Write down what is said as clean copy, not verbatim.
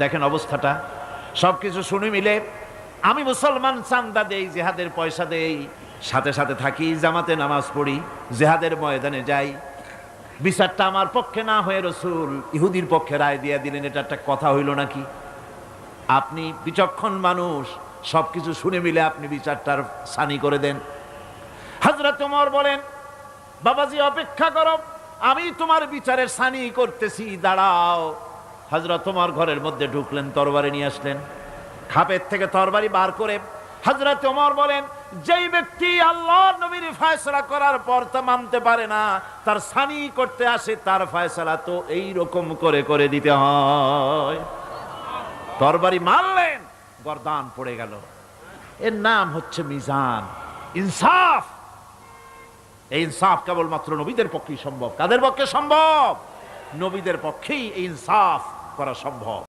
দেখেন অবস্থাটা, সবকিছু শুনে মিলে আমি মুসলমান, চান্দা দেই, জিহাদের পয়সা দেই, সাথে সাথে থাকি, জামাতে নামাজ পড়ি, জিহাদের ময়দানে যাই। বিচারটা আমার পক্ষে না হয়ে রাসূল ইহুদির পক্ষে রায় দিয়ে দিলেন, এটা একটা কথা হইল নাকি? আপনি বিচক্ষণ মানুষ, সবকিছু শুনে মিলে আপনি বিচারটার সানি করে দেন। হযরত ওমর বলেন, বাবাজি অপেক্ষা করো, আমি তোমার বিচারের সানি করতেছি, দাঁড়াও। হযরত ওমর ঘরের মধ্যে ঢুকলেন, তরবারি নিয়ে আসলেন, খাপের থেকে তরবারি বার করে হযরত ওমর বলেন, যেই ব্যক্তি আল্লাহর নবীর ফয়সালা করার পর তা মানতে পারে না, তার সানি করতে আসে, তার ফয়সালা তো এই রকম করে করে দিতে হয়। তরবারি মারলেন, গর্দান পড়ে গেল। এর নাম হচ্ছে মিজান, ইনসাফ। এই ইনসাফ কেবলমাত্র নবীদের পক্ষেই সম্ভব। কাদের পক্ষে সম্ভব? নবীদের পক্ষেই এই ইনসাফ করা সম্ভব।